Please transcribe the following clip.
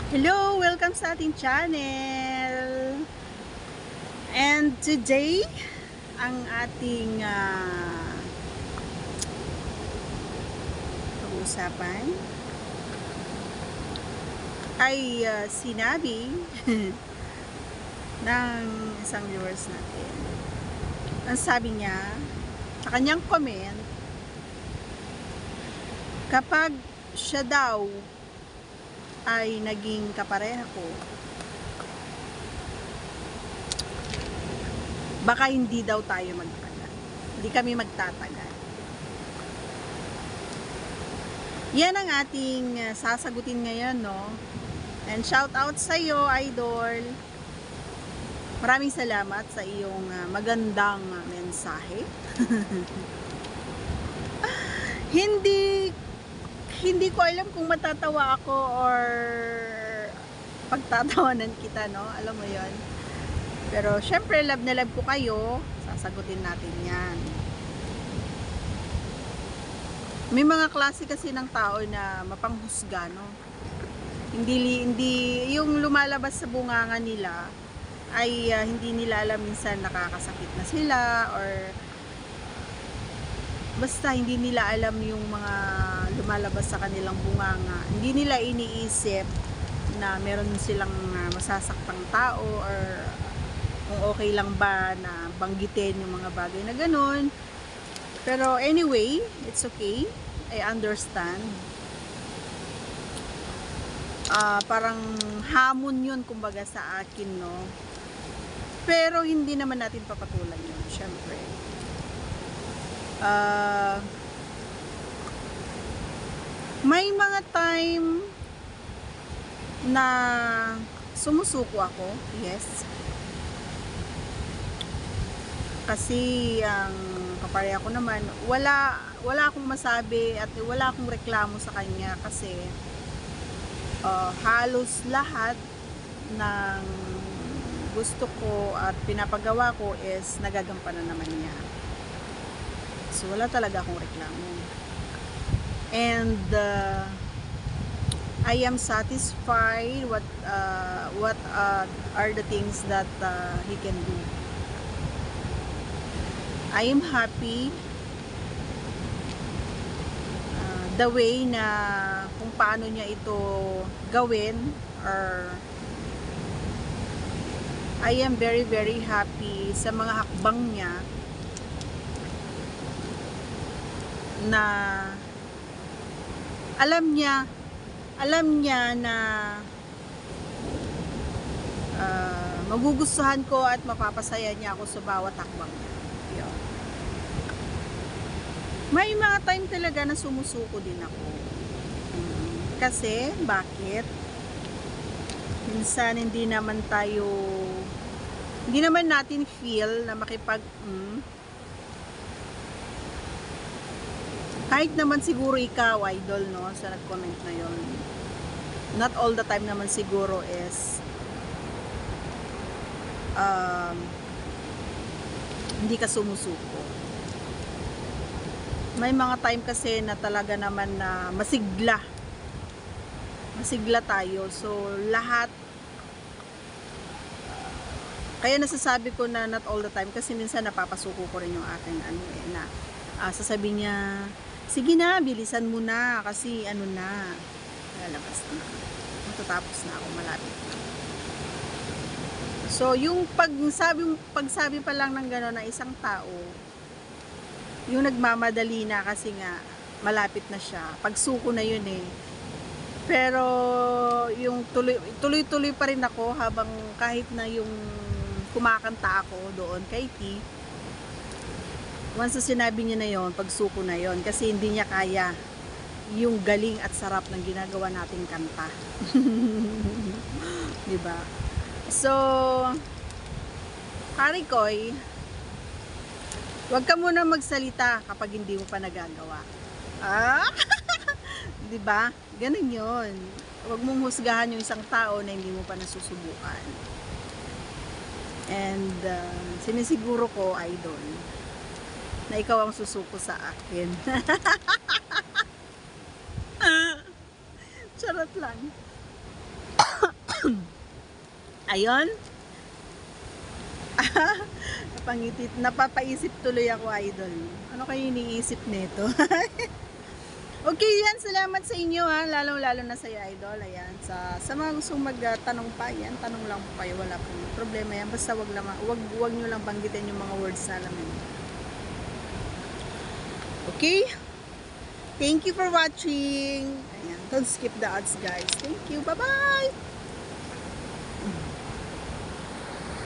Hello! Welcome sa ating channel! And today, ang ating pag-uusapan ay sinabi ng isang viewers natin. Ang sabi niya, sa kanyang comment, kapag siya daw ay naging kapareha ko, baka hindi daw tayo magtagal. Hindi kami magtatagal. Yan ang ating sasagutin ngayon, no? And shout out sa iyo, idol. Maraming salamat sa iyong magandang mensahe. Hindi ko alam kung matatawa ako or pagtatawanan kita, no? Alam mo yon. Pero syempre, love na love ko kayo. Sasagutin natin yan. May mga klase kasi ng tao na mapanghusga, no? Hindi yung lumalabas sa bunganga nila ay hindi nila alam, minsan nakakasakit na sila or basta hindi nila alam yung mga lumalabas sa kanilang bunganga. Hindi nila iniisip na meron silang masasaktang tao or kung okay lang ba na banggitin yung mga bagay na ganun. Pero anyway, it's okay. I understand. Parang hamon yun kumbaga sa akin, no? Pero hindi naman natin papatulan yun, syempre. May mga time na sumusuko ako, yes. Kasi ang kapareha ko naman, wala akong masabi at wala akong reklamo sa kanya kasi halos lahat ng gusto ko at pinapagawa ko is nagagampanan naman niya. So wala talaga akong reklamo. And I am satisfied what are the things that he can do. I am happy the way na kung paano niya ito gawin, or I am very very happy sa mga hakbang niya na alam niya na magugustuhan ko at mapapasaya niya ako sa bawat hakbang niya. Yun. May mga time talaga na sumusuko din ako. Kasi, bakit? Minsan hindi naman natin feel na kahit naman siguro ikaw, idol, no, sa nag-comment na yon. Not all the time naman siguro is hindi ka sumusuko. May mga time kasi na talaga naman na masigla tayo. So lahat, kaya nasasabi ko na not all the time kasi minsan napapasuko ko rin yung aking na sasabihin niya, sige na, bilisan mo na kasi lalabas na, matatapos na ako, malapit na. So yung pagsabi pa lang ng gano'n na isang tao, yung nagmamadali na kasi nga malapit na siya, pagsuko na yun eh. Pero yung tuloy-tuloy pa rin ako habang kahit na yung kumakanta ako doon kay T, once na sinabi niya na yon, pagsuko na yon, kasi hindi niya kaya yung galing at sarap ng ginagawa nating kanta. Diba? So, pare koy, wag ka muna magsalita kapag hindi mo pa nagagawa. Diba? Ganun yun. Wag mong husgahan yung isang tao na hindi mo pa nasusubukan. And sinisiguro ko, idol, na ikaw ang susuko sa akin. Charot lang. Ayun. Napapaisip tuloy ako, idol. Ano kayo iniisip nito? Okay, yan. Salamat sa inyo, ha. Lalong-lalo na sa idol. Ayan. Sa mga gustong magtanong pa, yan. Tanong lang po kayo. Wala pong problema yan. Basta wag nyo lang banggitin yung mga words na alam nyo. Okay? Thank you for watching. Ayan. Don't skip the ads, guys. Thank you. Bye-bye!